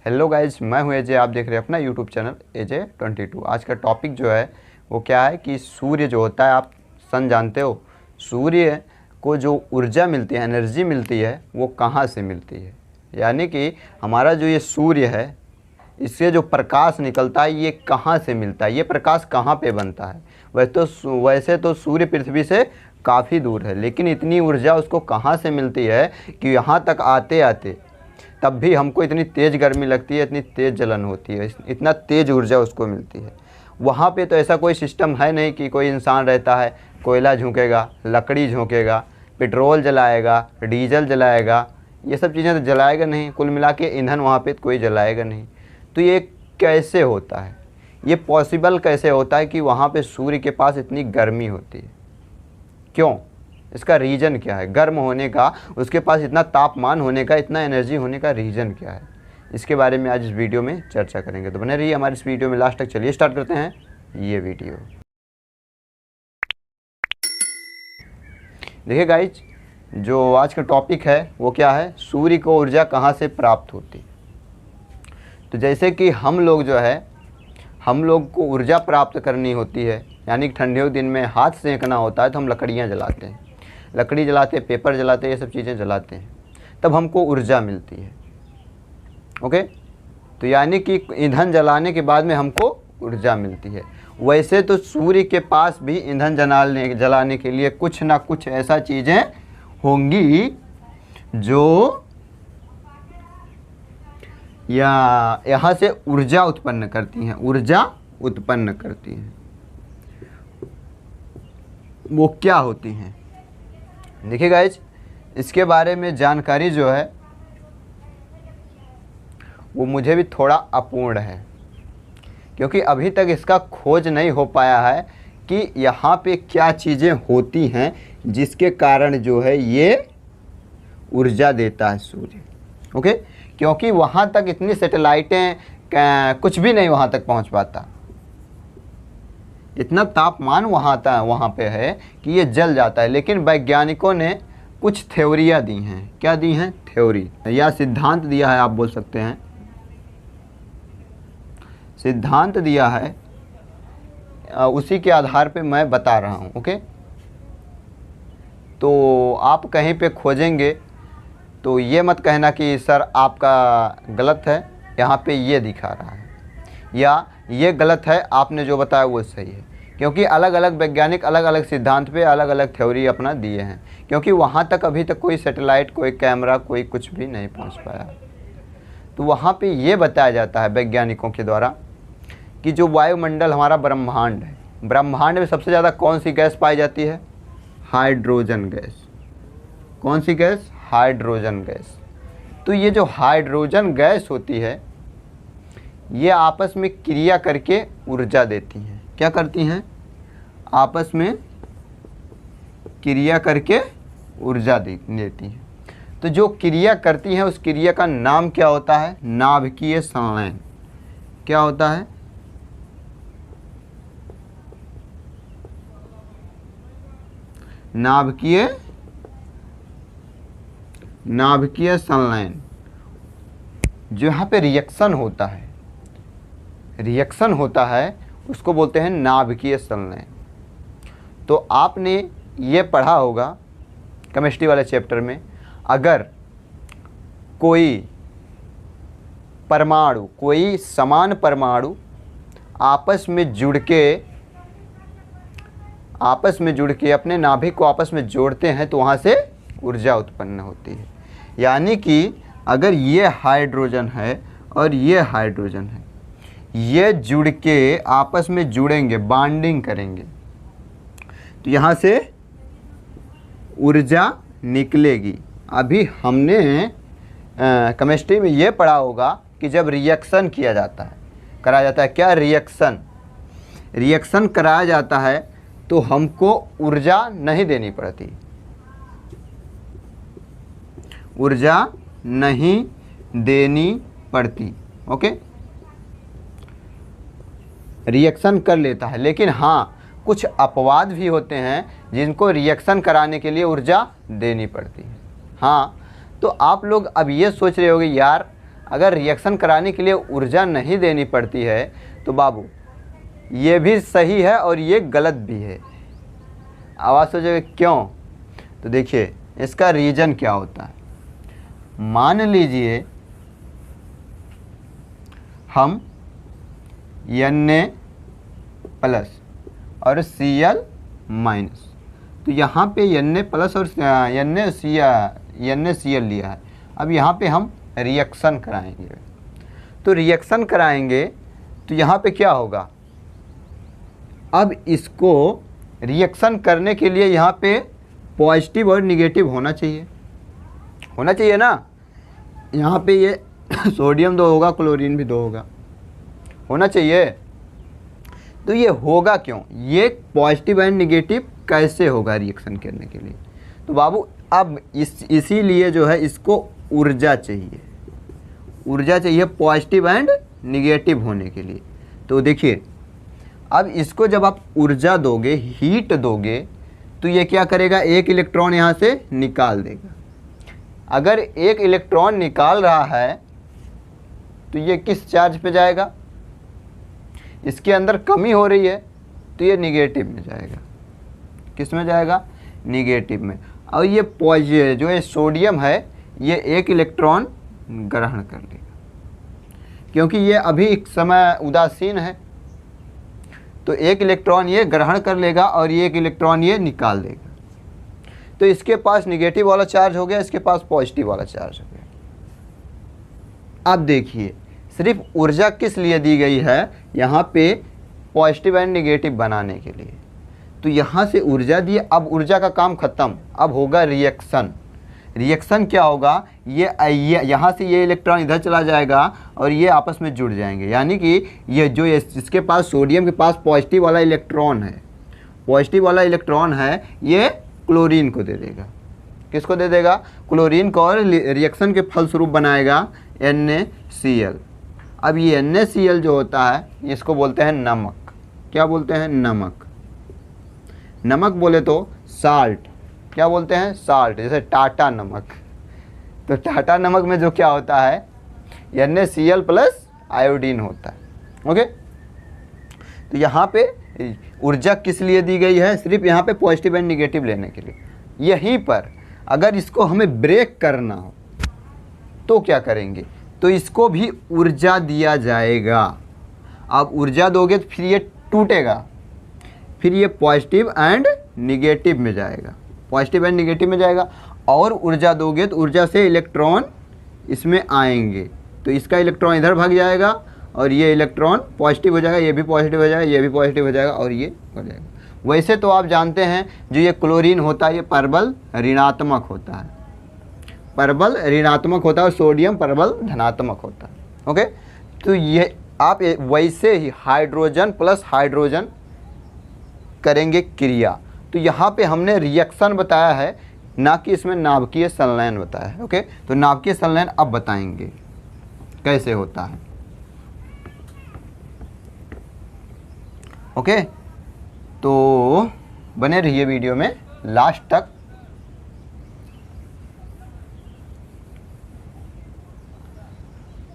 Hello guys, मैं हूं एजे। आप देख रहे हैं अपना यूट्यूब चैनल AJ22। आज का टॉपिक जो है वो क्या है कि सूर्य जो होता है, आप सन जानते हो, सूर्य को जो ऊर्जा मिलती है, एनर्जी मिलती है, वो कहाँ से मिलती है। यानी कि हमारा जो ये सूर्य है, इससे जो प्रकाश निकलता है ये कहाँ से मिलता है, ये प्रकाश कहाँ पे बनता है। वैसे तो सूर्य पृथ्वी से काफ़ी दूर है, लेकिन इतनी ऊर्जा उसको कहाँ से मिलती है कि यहाँ तक आते आते तब भी हमको इतनी तेज़ गर्मी लगती है, इतनी तेज़ जलन होती है, इतना तेज़ ऊर्जा उसको मिलती है। वहाँ पे तो ऐसा कोई सिस्टम है नहीं कि कोई इंसान रहता है, कोयला झोंकेगा, लकड़ी झोंकेगा, पेट्रोल जलाएगा, डीजल जलाएगा, ये सब चीज़ें तो जलाएगा नहीं। कुल मिला के ईंधन वहाँ पे कोई जलाएगा नहीं। तो ये कैसे होता है, ये पॉसिबल कैसे होता है कि वहाँ पे सूर्य के पास इतनी गर्मी होती है? क्यों? इसका रीज़न क्या है? गर्म होने का, उसके पास इतना तापमान होने का, इतना एनर्जी होने का रीज़न क्या है? इसके बारे में आज इस वीडियो में चर्चा करेंगे। तो बने रहिए हमारे इस वीडियो में लास्ट तक। चलिए स्टार्ट करते हैं ये वीडियो। देखिए गाइज, जो आज का टॉपिक है वो क्या है, सूर्य को ऊर्जा कहाँ से प्राप्त होती। तो जैसे कि हम लोग जो है, हम लोग को ऊर्जा प्राप्त करनी होती है, यानी कि ठंडियों के दिन में हाथ सेंकना होता है तो हम लकड़ियाँ जलाते हैं, लकड़ी जलाते हैं, पेपर जलाते हैं, ये सब चीज़ें जलाते हैं, तब हमको ऊर्जा मिलती है। ओके, तो यानी कि ईंधन जलाने के बाद में हमको ऊर्जा मिलती है। वैसे तो सूर्य के पास भी ईंधन जलाने के लिए कुछ ना कुछ ऐसा चीज़ें होंगी जो यहाँ से ऊर्जा उत्पन्न करती हैं, ऊर्जा उत्पन्न करती हैं। वो क्या होती हैं? देखिए गाइज, इसके बारे में जानकारी जो है वो मुझे भी थोड़ा अपूर्ण है, क्योंकि अभी तक इसका खोज नहीं हो पाया है कि यहाँ पे क्या चीज़ें होती हैं जिसके कारण जो है ये ऊर्जा देता है सूर्य। ओके, क्योंकि वहाँ तक इतनी सैटेलाइटें कुछ भी नहीं वहाँ तक पहुँच पाता। इतना तापमान वहाँ पे है कि ये जल जाता है। लेकिन वैज्ञानिकों ने कुछ थ्योरियाँ दी हैं। क्या दी हैं? थ्योरी या सिद्धांत दिया है, आप बोल सकते हैं, सिद्धांत दिया है। उसी के आधार पे मैं बता रहा हूँ। ओके, तो आप कहीं पे खोजेंगे तो ये मत कहना कि सर आपका गलत है, यहाँ पे ये दिखा रहा है, या ये गलत है, आपने जो बताया वो सही है। क्योंकि अलग अलग वैज्ञानिक अलग अलग सिद्धांत पे अलग अलग थ्योरी अपना दिए हैं, क्योंकि वहाँ तक अभी तक कोई सैटेलाइट, कोई कैमरा, कोई कुछ भी नहीं पहुँच पाया। तो वहाँ पे ये बताया जाता है वैज्ञानिकों के द्वारा कि जो वायुमंडल हमारा ब्रह्मांड है, ब्रह्मांड में सबसे ज़्यादा कौन सी गैस पाई जाती है? Hydrogen gas. कौन सी गैस? Hydrogen gas. तो ये जो हाइड्रोजन गैस होती है, ये आपस में क्रिया करके ऊर्जा देती हैं। क्या करती हैं? आपस में क्रिया करके ऊर्जा देती हैं। तो जो क्रिया करती हैं उस क्रिया का नाम क्या होता है? नाभिकीय संलयन। क्या होता है? नाभिकीय संलयन। जो यहाँ पे रिएक्शन होता है, उसको बोलते हैं नाभिकीय संलयन। तो आपने ये पढ़ा होगा केमिस्ट्री वाले चैप्टर में, अगर कोई परमाणु, कोई समान परमाणु आपस में जुड़ के अपने नाभिक को आपस में जोड़ते हैं तो वहाँ से ऊर्जा उत्पन्न होती है। यानी कि अगर ये हाइड्रोजन है और ये हाइड्रोजन है, ये जुड़ के आपस में जुड़ेंगे, बॉन्डिंग करेंगे, तो यहाँ से ऊर्जा निकलेगी। अभी हमने केमिस्ट्री में ये पढ़ा होगा कि जब रिएक्शन किया जाता है, कराया जाता है, क्या रिएक्शन कराया जाता है तो हमको ऊर्जा नहीं देनी पड़ती, ऊर्जा नहीं देनी पड़ती। ओके, रिएक्शन कर लेता है। लेकिन हाँ, कुछ अपवाद भी होते हैं जिनको रिएक्शन कराने के लिए ऊर्जा देनी पड़ती है। हाँ, तो आप लोग अब ये सोच रहे होगे, यार अगर रिएक्शन कराने के लिए ऊर्जा नहीं देनी पड़ती है तो बाबू ये भी सही है और ये गलत भी है। आवाज़ सोचेगा क्यों? तो देखिए इसका रीज़न क्या होता है। मान लीजिए हम Na प्लस और Cl माइनस, तो यहाँ पे Na प्लस और NaCl लिया है। अब यहाँ पे हम रिएक्शन कराएंगे, तो रिएक्शन कराएंगे तो यहाँ पे क्या होगा, अब इसको रिएक्शन करने के लिए यहाँ पे पॉजिटिव और निगेटिव होना चाहिए ना। यहाँ पे ये सोडियम 2 होगा, क्लोरीन भी 2 होना चाहिए। तो ये होगा क्यों, ये पॉजिटिव एंड निगेटिव कैसे होगा रिएक्शन करने के लिए? तो बाबू अब इसीलिए जो है इसको ऊर्जा चाहिए पॉजिटिव एंड निगेटिव होने के लिए। तो देखिए अब इसको जब आप ऊर्जा दोगे, हीट दोगे, तो ये क्या करेगा, एक इलेक्ट्रॉन यहाँ से निकाल देगा। अगर एक इलेक्ट्रॉन निकाल रहा है तो ये किस चार्ज पे जाएगा, इसके अंदर कमी हो रही है तो ये निगेटिव में जाएगा। किस में जाएगा, निगेटिव में। और ये जो ये सोडियम है ये एक इलेक्ट्रॉन ग्रहण कर लेगा, क्योंकि ये अभी एक समय उदासीन है, तो एक इलेक्ट्रॉन ये ग्रहण कर लेगा और ये एक इलेक्ट्रॉन ये निकाल देगा। तो इसके पास निगेटिव वाला चार्ज हो गया, इसके पास पॉजिटिव वाला चार्ज हो गया। अब देखिए सिर्फ ऊर्जा किस लिए दी गई है, यहाँ पे पॉजिटिव एंड निगेटिव बनाने के लिए। तो यहाँ से ऊर्जा दी, अब ऊर्जा का काम खत्म, अब होगा रिएक्शन। रिएक्शन क्या होगा, ये यहाँ से ये इलेक्ट्रॉन इधर चला जाएगा और ये आपस में जुड़ जाएंगे, यानी कि ये जो इसके पास सोडियम के पास पॉजिटिव वाला इलेक्ट्रॉन है ये क्लोरीन को दे देगा। किसको दे देगा, क्लोरीन को, और रिएक्शन के फलस्वरूप बनाएगा NaCl। अब ये NaCl जो होता है इसको बोलते हैं नमक। क्या बोलते हैं, नमक बोले तो साल्ट। क्या बोलते हैं, साल्ट। जैसे टाटा नमक, तो टाटा नमक में जो क्या होता है NaCl प्लस आयोडीन होता है। ओके, तो यहाँ पे ऊर्जा किस लिए दी गई है, सिर्फ यहाँ पे पॉजिटिव एंड निगेटिव लेने के लिए। यहीं पर अगर इसको हमें ब्रेक करना हो तो क्या करेंगे, तो इसको भी ऊर्जा दिया जाएगा। अब ऊर्जा दोगे तो फिर ये टूटेगा, फिर ये पॉजिटिव एंड निगेटिव में जाएगा, और ऊर्जा दोगे तो ऊर्जा से इलेक्ट्रॉन इसमें आएंगे, तो इसका इलेक्ट्रॉन इधर भाग जाएगा और ये इलेक्ट्रॉन पॉजिटिव हो जाएगा, ये भी पॉजिटिव हो जाएगा, ये भी पॉजिटिव हो जाएगा और ये हो जाएगा। वैसे तो आप जानते हैं जो ये क्लोरीन होता है ये परबल ऋणात्मक होता है, और सोडियम परबल धनात्मक होता है। ओके, तो ये आप वैसे ही हाइड्रोजन प्लस हाइड्रोजन करेंगे क्रिया। तो यहाँ पे हमने रिएक्शन बताया है, ना कि इसमें नाभिकीय संलयन बताया है। ओके, तो नाभिकीय संलयन अब बताएंगे कैसे होता है। ओके, तो बने रहिए वीडियो में लास्ट तक।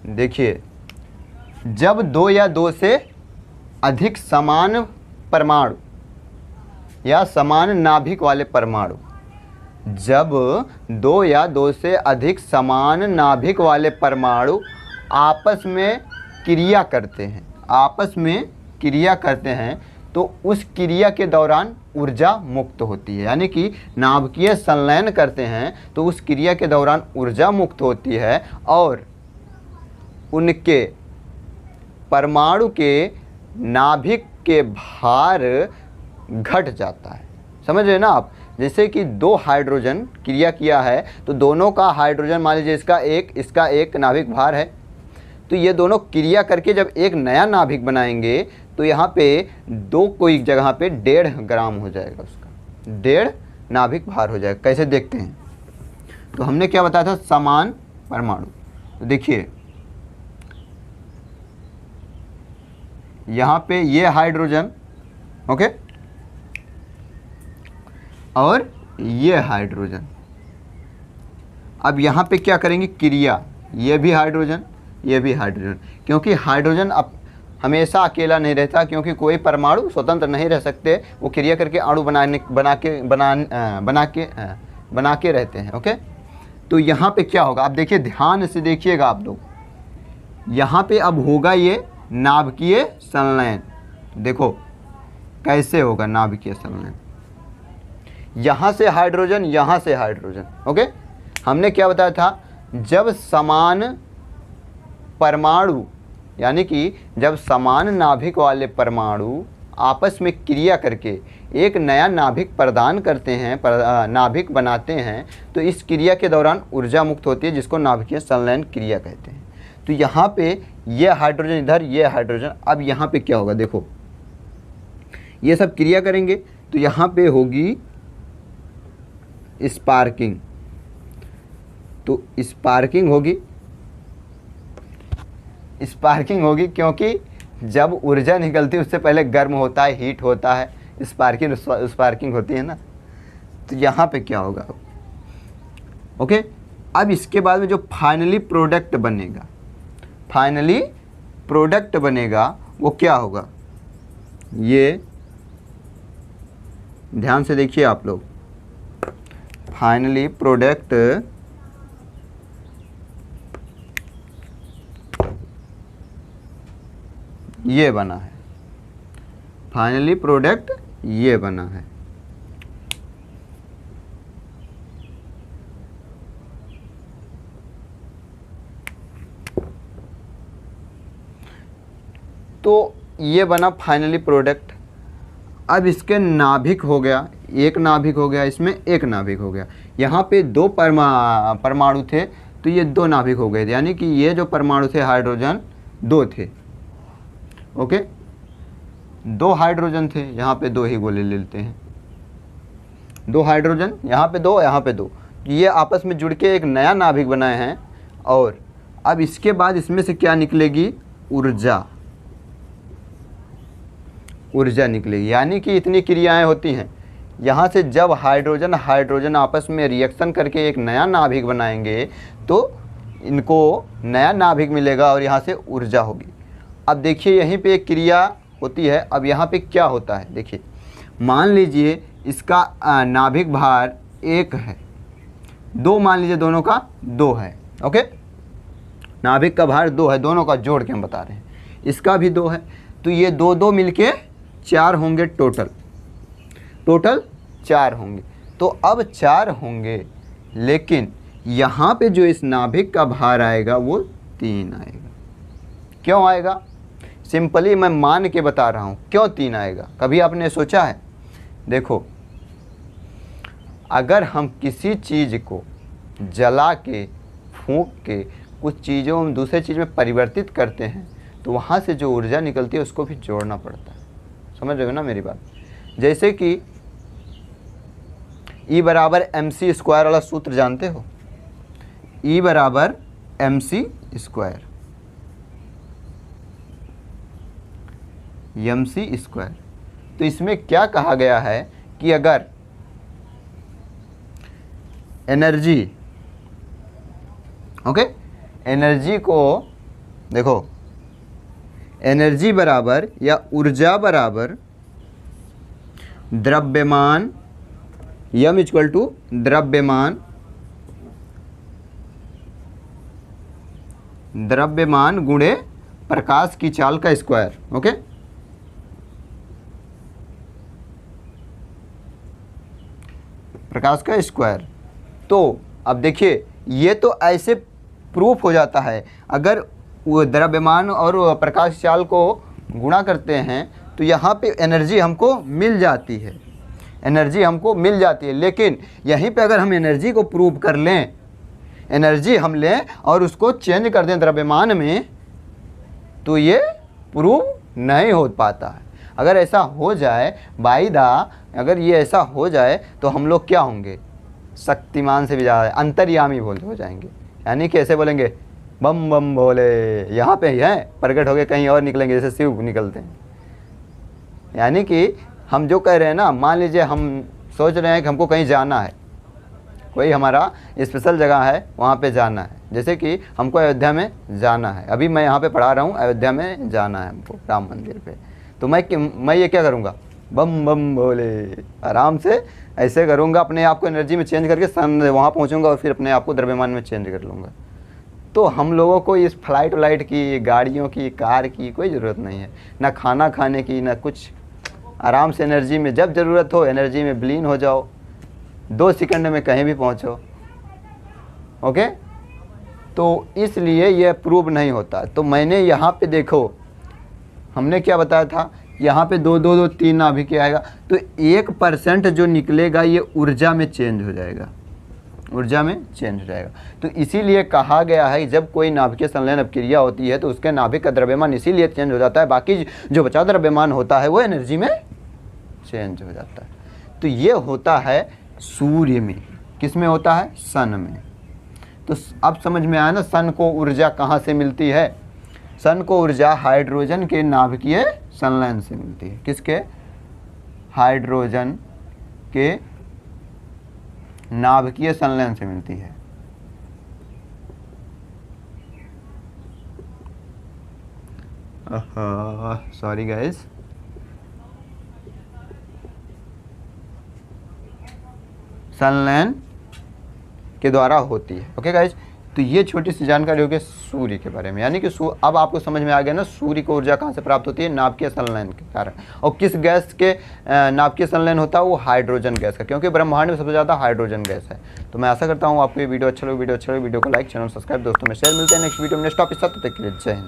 देखिए जब 2 या 2 से अधिक समान परमाणु या समान नाभिक वाले परमाणु, जब 2 या 2 से अधिक समान नाभिक वाले परमाणु आपस में क्रिया करते हैं, तो उस क्रिया के दौरान ऊर्जा मुक्त होती है। यानी कि नाभिकीय संलयन करते हैं तो उस क्रिया के दौरान ऊर्जा मुक्त होती है और उनके परमाणु के नाभिक के भार घट जाता है। समझ रहे ना आप, जैसे कि 2 हाइड्रोजन क्रिया किया है तो दोनों का हाइड्रोजन, मान लीजिए इसका एक नाभिक भार है, तो ये दोनों क्रिया करके जब एक नया नाभिक बनाएंगे तो यहाँ पे 2 कोई जगह पे 1.5 ग्राम हो जाएगा, उसका 1.5 नाभिक भार हो जाएगा। कैसे देखते हैं, तो हमने क्या बताया था, समान परमाणु। तो देखिए यहाँ पे ये हाइड्रोजन, ओके, और ये हाइड्रोजन। अब यहाँ पे क्या करेंगे, क्रिया, ये भी हाइड्रोजन, ये भी हाइड्रोजन, क्योंकि हाइड्रोजन अब हमेशा अकेला नहीं रहता, क्योंकि कोई परमाणु स्वतंत्र नहीं रह सकते, वो क्रिया करके अणु बना के रहते हैं। ओके, तो यहाँ पे क्या होगा, अब देखिए ध्यान से देखिएगा आप लोग, यहाँ पे अब होगा ये नाभिकीय संलयन। देखो कैसे होगा नाभिकीय संलयन, यहाँ से हाइड्रोजन, यहाँ से हाइड्रोजन। ओके, हमने क्या बताया था, जब समान परमाणु यानी कि जब समान नाभिक वाले परमाणु आपस में क्रिया करके एक नया नाभिक प्रदान करते हैं, नाभिक बनाते हैं, तो इस क्रिया के दौरान ऊर्जा मुक्त होती है, जिसको नाभिकीय संलयन क्रिया कहते हैं। तो यहाँ पे ये हाइड्रोजन इधर, ये हाइड्रोजन, अब यहाँ पे क्या होगा, देखो ये सब क्रिया करेंगे तो यहाँ पे होगी स्पार्किंग। तो स्पार्किंग होगी क्योंकि जब ऊर्जा निकलती है उससे पहले गर्म होता है, हीट होता है, स्पार्किंग होती है ना। तो यहाँ पे क्या होगा, ओके। अब इसके बाद में जो फाइनली प्रोडक्ट बनेगा वो क्या होगा, ये ध्यान से देखिए आप लोग, फाइनली प्रोडक्ट ये बना है, फाइनली प्रोडक्ट ये बना है। तो ये बना फाइनली प्रोडक्ट। अब इसके नाभिक हो गया, एक नाभिक हो गया, इसमें एक नाभिक हो गया। यहाँ पे दो परमाणु थे तो ये दो नाभिक हो गए थे, यानी कि ये जो परमाणु थे हाइड्रोजन दो थे। ओके, दो हाइड्रोजन थे, यहाँ पे दो ही गोले ले लेते हैं, दो हाइड्रोजन, यहाँ पे दो, यहाँ पे दो, ये आपस में जुड़ के एक नया नाभिक बनाए हैं। और अब इसके बाद इसमें से क्या निकलेगी, ऊर्जा निकलेगी। यानी कि इतनी क्रियाएं होती हैं, यहाँ से जब हाइड्रोजन आपस में रिएक्शन करके एक नया नाभिक बनाएंगे तो इनको नया नाभिक मिलेगा और यहाँ से ऊर्जा होगी। अब देखिए यहीं पे एक क्रिया होती है। अब यहाँ पे क्या होता है, देखिए मान लीजिए इसका नाभिक भार 1 है, 2 मान लीजिए, दोनों का 2 है। ओके, नाभिक का भार 2 है, दोनों का जोड़ के हम बता रहे हैं, इसका भी 2 है, तो ये 2 मिलके 4 होंगे, टोटल 4 होंगे। तो अब 4 होंगे, लेकिन यहाँ पे जो इस नाभिक का भार आएगा वो 3 आएगा। क्यों आएगा, सिंपली मैं मान के बता रहा हूँ क्यों 3 आएगा। कभी आपने सोचा है, देखो अगर हम किसी चीज़ को जला के फूंक के कुछ चीज़ों में दूसरे चीज़ में परिवर्तित करते हैं तो वहाँ से जो ऊर्जा निकलती है उसको भी जोड़ना पड़ता है। समझ रहे हो ना मेरी बात। जैसे कि E बराबर MC स्क्वायर वाला सूत्र जानते हो, E बराबर MC स्क्वायर, तो इसमें क्या कहा गया है कि अगर एनर्जी, ओके, एनर्जी को देखो, एनर्जी बराबर या ऊर्जा बराबर द्रव्यमान, यम इक्वल टू द्रव्यमान गुणे प्रकाश की चाल का स्क्वायर। ओके, प्रकाश का स्क्वायर। तो अब देखिए ये तो ऐसे प्रूफ हो जाता है, अगर वो द्रव्यमान और प्रकाश चाल को गुणा करते हैं तो यहाँ पे एनर्जी हमको मिल जाती है, लेकिन यहीं पे अगर हम एनर्जी को प्रूव कर लें, एनर्जी हम लें और उसको चेंज कर दें द्रव्यमान में, तो ये प्रूव नहीं हो पाता है। अगर ऐसा हो जाए अगर ये ऐसा हो जाए तो हम लोग क्या होंगे, शक्तिमान से भी ज़्यादा अंतर्यामी हो जाएंगे। यानी कैसे बोलेंगे, बम बम भोले, यहाँ पे ही हैं, प्रकट हो गए कहीं और निकलेंगे, जैसे शिव निकलते हैं। यानी कि हम जो कह रहे हैं ना, मान लीजिए हम सोच रहे हैं कि हमको कहीं जाना है, कोई हमारा स्पेशल जगह है वहाँ पे जाना है, जैसे कि हमको अयोध्या में जाना है, अभी मैं यहाँ पे पढ़ा रहा हूँ, अयोध्या में जाना है हमको राम मंदिर पे, तो मैं ये क्या करूँगा, बम बम बोले आराम से ऐसे करूँगा, अपने आप को एनर्जी में चेंज करके सन वहाँ पहुँचूँगा और फिर अपने आप को द्रव्यमान में चेंज कर लूँगा। तो हम लोगों को इस फ्लाइट व्लाइट की, गाड़ियों की, कार की कोई ज़रूरत नहीं है, ना खाना खाने की, ना कुछ। आराम से एनर्जी में जब ज़रूरत हो एनर्जी में विलीन हो जाओ, 2 सेकंड में कहीं भी पहुँचो। ओके, तो इसलिए ये प्रूव नहीं होता। तो मैंने यहाँ पे देखो, हमने क्या बताया था, यहाँ पे 2 2 2 3 नाभिक आएगा, तो 1% जो निकलेगा ये ऊर्जा में चेंज हो जाएगा, ऊर्जा में चेंज हो जाएगा। तो इसीलिए कहा गया है जब कोई नाभिकीय संलयन अपक्रिया होती है तो उसके नाभिक का द्रव्यमान इसीलिए चेंज हो जाता है, बाकी जो बचा द्रव्यमान होता है वो एनर्जी में चेंज हो जाता है। तो ये होता है सूर्य में, किस में होता है, सन में। तो अब समझ में आया ना, सन को ऊर्जा कहाँ से मिलती है, सन को ऊर्जा हाइड्रोजन के नाभिकीय संलयन से मिलती है। किसके, हाइड्रोजन के नाभिकीय संलयन से मिलती है। सॉरी गाइस, संलयन के द्वारा होती है। ओके गाइस, तो ये छोटी सी जानकारी होगी सूर्य के बारे में, यानी कि अब आपको समझ में आ गया ना, सूर्य को ऊर्जा कहाँ से प्राप्त होती है, नाभिकीय संलयन के कारण। और किस गैस के नाभिकीय संलयन होता है, वो हाइड्रोजन गैस का, क्योंकि ब्रह्मांड में सबसे ज़्यादा हाइड्रोजन गैस है। तो मैं आशा करता हूँ आपको ये वीडियो अच्छा लगे, वीडियो को लाइक, चैनल सब्सक्राइब, दोस्तों में शेयर। मिलते हैं नेक्स्ट वीडियो में नेक्स्ट टॉपिक साथ, तब तक के लिए जय हिंद।